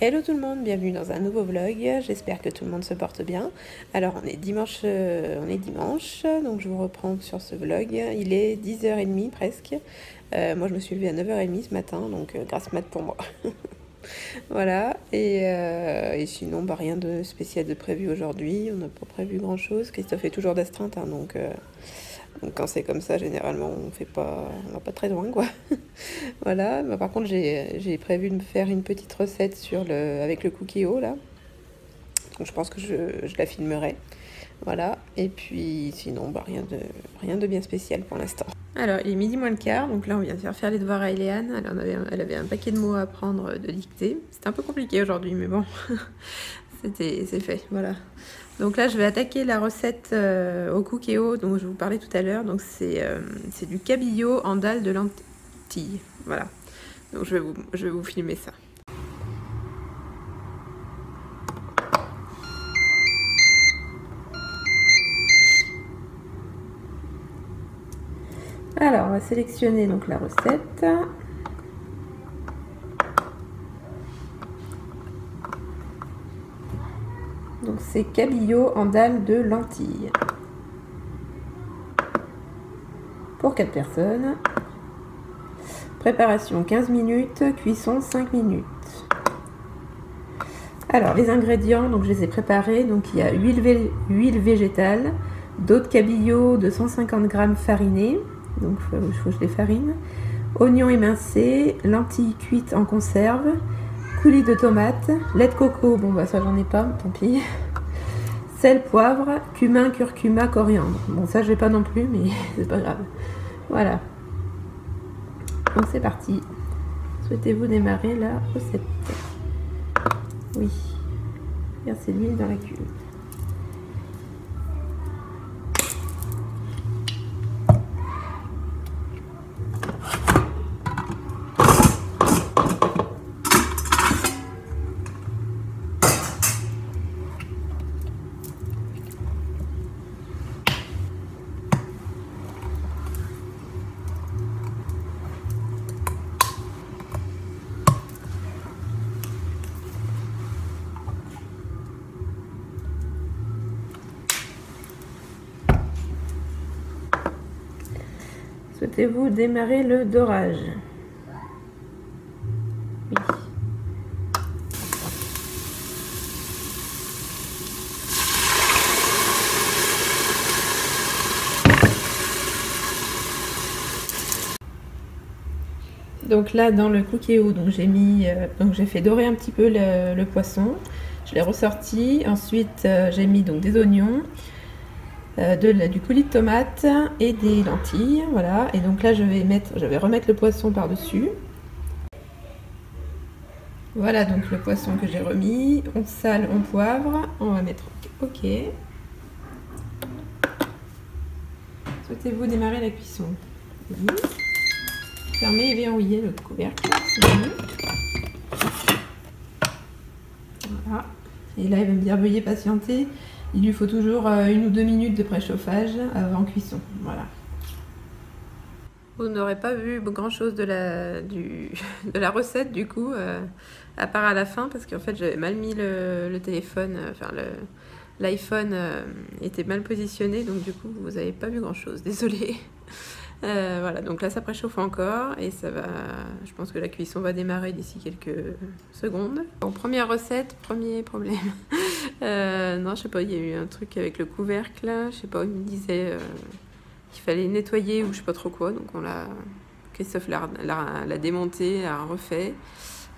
Hello tout le monde, bienvenue dans un nouveau vlog, j'espère que tout le monde se porte bien. Alors on est dimanche, donc je vous reprends sur ce vlog, il est 10h30 presque. Moi je me suis levée à 9h30 ce matin, donc grâce mat pour moi. Voilà, et sinon bah, rien de spécial de prévu aujourd'hui, on n'a pas prévu grand chose. Christophe est toujours d'astreinte, hein, donc quand c'est comme ça, généralement on va pas très loin quoi. Voilà, mais par contre j'ai prévu de me faire une petite recette avec le Cookéo là, donc je pense que je la filmerai. Voilà, et puis sinon bah, rien de bien spécial pour l'instant. Alors il est midi moins le quart, donc là on vient de faire les devoirs à Eliane. Elle avait un paquet de mots à apprendre de dictée. C'était un peu compliqué aujourd'hui, mais bon, c'est fait, voilà. Donc là je vais attaquer la recette au Cookéo dont je vous parlais tout à l'heure. Donc c'est du cabillaud en dalle de lentilles, voilà. Donc je vais vous filmer ça. Alors, on va sélectionner donc la recette. Donc c'est cabillaud en dalle de lentilles. Pour 4 personnes. Préparation 15 minutes, cuisson 5 minutes. Alors, les ingrédients, donc je les ai préparés. Donc il y a huile végétale, d'eau de cabillaud de 150 g farinée. Donc il faut que je les farine. Oignons émincés, lentilles cuites en conserve, coulis de tomates, lait de coco, bon bah ça j'en ai pas, tant pis. Sel, poivre, cumin, curcuma, coriandre. Bon ça j'ai pas non plus, mais c'est pas grave. Voilà. Donc c'est parti. Souhaitez-vous démarrer la recette? Oui. Versez l'huile dans la cuve. Souhaitez-vous démarrer le dorage? Oui. Donc là dans le Cookéo, donc j'ai fait dorer un petit peu le poisson. Je l'ai ressorti. Ensuite j'ai mis donc des oignons, du coulis de tomate et des lentilles, voilà. Et donc là je vais remettre le poisson par dessus. Voilà donc le poisson que j'ai remis. On sale, on poivre, on va mettre OK. Souhaitez-vous démarrer la cuisson? Oui. Fermez et verrouillez le couvercle. Voilà. Et là il va me dire veuillez patienter. Il lui faut toujours 1 ou 2 minutes de préchauffage avant cuisson. Voilà. Vous n'aurez pas vu grand chose de la recette du coup, à part à la fin, parce qu'en fait j'avais mal mis le téléphone, enfin l'iPhone était mal positionné, donc du coup vous n'avez pas vu grand chose, désolée. Voilà, donc là ça préchauffe encore et ça va. Je pense que la cuisson va démarrer d'ici quelques secondes. Bon, première recette, premier problème. Non, je sais pas, il y a eu un truc avec le couvercle, là, je sais pas, il me disait qu'il fallait nettoyer ou je sais pas trop quoi, donc Christophe l'a démonté, l'a refait,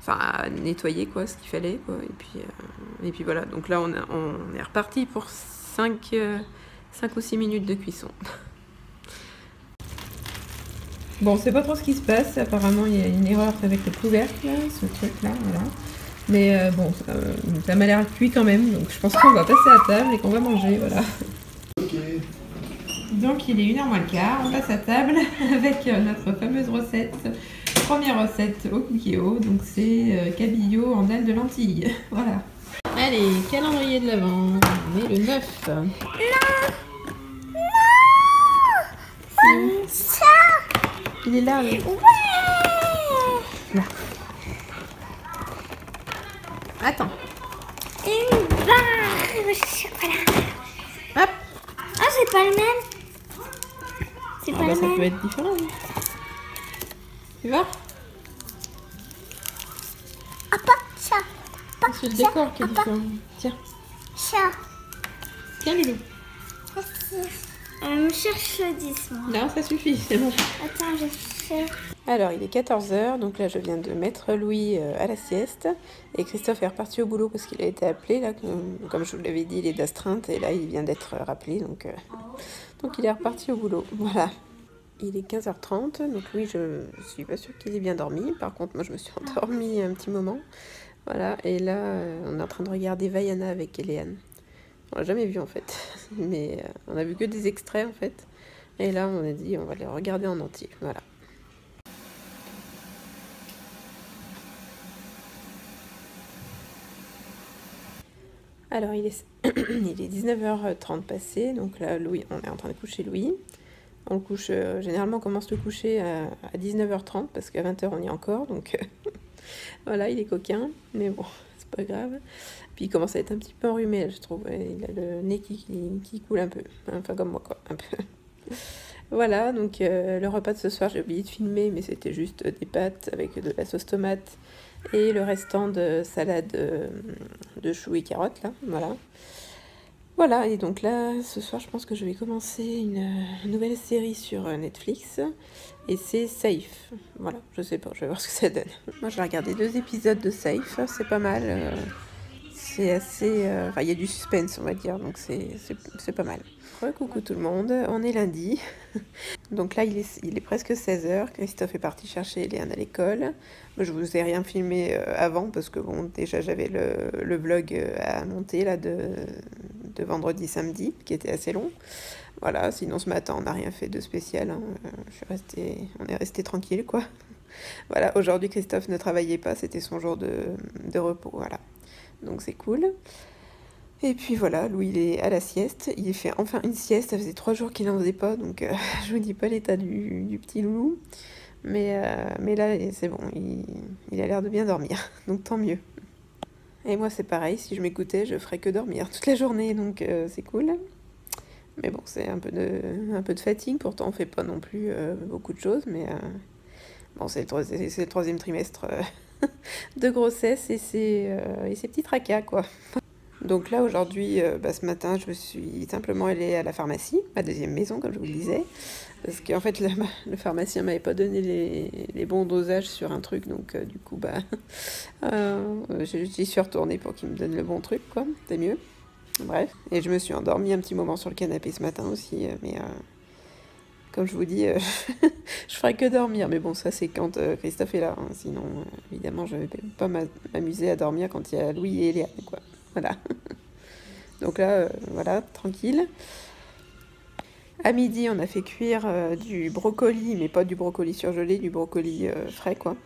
enfin a nettoyé quoi, ce qu'il fallait quoi, et puis voilà, donc là on est reparti pour 5 ou 6 minutes de cuisson. Bon, c'est pas trop ce qui se passe, apparemment il y a une erreur avec le couvercle, là, ce truc là, voilà. Mais bon, ça m'a l'air cuit quand même, donc je pense qu'on va passer à table et qu'on va manger, voilà. Ok. Donc il est 1h moins le quart, on passe à table avec notre fameuse recette, première recette au Cookéo, donc c'est cabillaud en dalle de lentilles, voilà. Allez, calendrier de l'Avent, on est le 9. Non, ça. Il est là, oui. Là. Attends. Une barre de chocolat. Hop. Ah, c'est pas le même. C'est pas le Ça même. peut être différent. Oui. Tu vois? Ah, pas ça. Pas C'est le ça. décor qui est différent. Tiens. Ça. Tiens, Loulou. Me cherche le 10, moi. Non, ça suffit, c'est bon. Attends, je cherche. Alors, il est 14 h, donc là, je viens de mettre Louis à la sieste. Et Christophe est reparti au boulot parce qu'il a été appelé, là. Comme je vous l'avais dit, il est d'astreinte et là, il vient d'être rappelé. Donc, il est reparti au boulot. Voilà. Il est 15 h 30, donc Louis, je suis pas sûre qu'il ait bien dormi. Par contre, moi, je me suis endormie un petit moment. Voilà, et là, on est en train de regarder Vaiana avec Eliane. On l'a jamais vu, en fait. Mais on a vu que des extraits, en fait. Et là, on a dit, on va les regarder en entier. Voilà. Alors, il est 19 h 30 passé, donc là, Louis, on est en train de coucher Louis. On le couche, généralement, on commence le coucher à 19 h 30, parce qu'à 20 h, on y est encore, donc voilà, il est coquin, mais bon, c'est pas grave. Puis il commence à être un petit peu enrhumé, je trouve, il a le nez qui coule un peu, enfin comme moi, quoi, un peu. Voilà, donc le repas de ce soir, j'ai oublié de filmer, mais c'était juste des pâtes avec de la sauce tomate, et le restant de salade de choux et carottes, là, voilà. Voilà, et donc là, ce soir, je pense que je vais commencer une nouvelle série sur Netflix, et c'est Safe. Voilà, je sais pas, je vais voir ce que ça donne. Moi, j'ai regardé 2 épisodes de Safe, c'est pas mal, c'est assez... Enfin, il y a du suspense, on va dire, donc c'est pas mal. Coucou tout le monde, on est lundi. Donc là, il est presque 16 h. Christophe est parti chercher Eliane à l'école. Je vous ai rien filmé avant parce que bon, déjà j'avais le vlog à monter là de vendredi samedi qui était assez long. Voilà, sinon ce matin on n'a rien fait de spécial. Hein. On est resté tranquille quoi. Voilà, aujourd'hui Christophe ne travaillait pas, c'était son jour de repos. Voilà, donc c'est cool. Et puis voilà, Louis il est à la sieste, il fait enfin une sieste, ça faisait 3 jours qu'il n'en faisait pas, donc je vous dis pas l'état du petit loulou, mais là c'est bon, il a l'air de bien dormir, donc tant mieux. Et moi c'est pareil, si je m'écoutais je ferais que dormir toute la journée, donc c'est cool. Mais bon, c'est un peu de fatigue, pourtant on fait pas non plus beaucoup de choses, mais bon c'est le 3e trimestre de grossesse et ces petits tracas quoi. Donc là, aujourd'hui, ce matin, je me suis simplement allée à la pharmacie, ma 2e maison, comme je vous le disais, parce qu'en fait, le pharmacien m'avait pas donné les bons dosages sur un truc, donc du coup, j'y suis retournée pour qu'il me donne le bon truc, quoi, c'est mieux. Bref, et je me suis endormie un petit moment sur le canapé ce matin aussi, mais comme je vous dis, je ferai que dormir, mais bon, ça c'est quand Christophe est là, hein. Sinon, évidemment, je vais pas m'amuser à dormir quand il y a Louis et Eliane, quoi. Voilà. Donc là, voilà, tranquille. À midi, on a fait cuire du brocoli, mais pas du brocoli surgelé, du brocoli frais, quoi,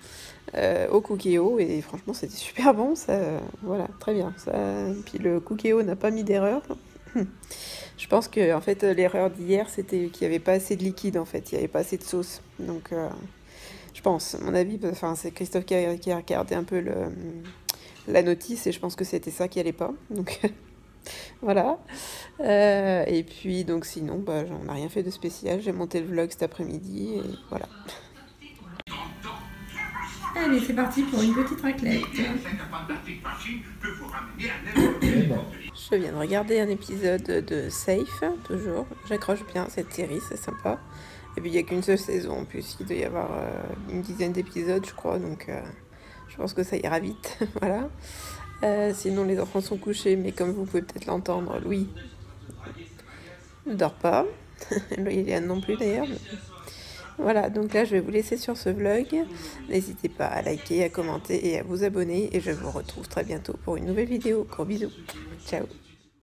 au cookéo. Et franchement, c'était super bon, ça. Voilà, très bien. Ça... Puis le cookéo n'a pas mis d'erreur. Je pense que en fait, l'erreur d'hier, c'était qu'il n'y avait pas assez de liquide, en fait. Il n'y avait pas assez de sauce. Donc, je pense, à mon avis, enfin, c'est Christophe qui a regardé un peu la notice et je pense que c'était ça qui allait pas, donc voilà. Et puis donc sinon on n'a rien fait de spécial, j'ai monté le vlog cet après-midi et voilà. Allez, c'est parti pour une petite raclette. Je viens de regarder un épisode de Safe, toujours, j'accroche bien cette série, c'est sympa. Et puis il n'y a qu'une seule saison en plus, il doit y avoir une dizaine d'épisodes je crois, donc je pense que ça ira vite, voilà. Sinon les enfants sont couchés, mais comme vous pouvez peut-être l'entendre, Louis ne dort pas. Louis et Eliane non plus d'ailleurs. Voilà, donc là je vais vous laisser sur ce vlog. N'hésitez pas à liker, à commenter et à vous abonner. Et je vous retrouve très bientôt pour une nouvelle vidéo. Gros bisous. Ciao.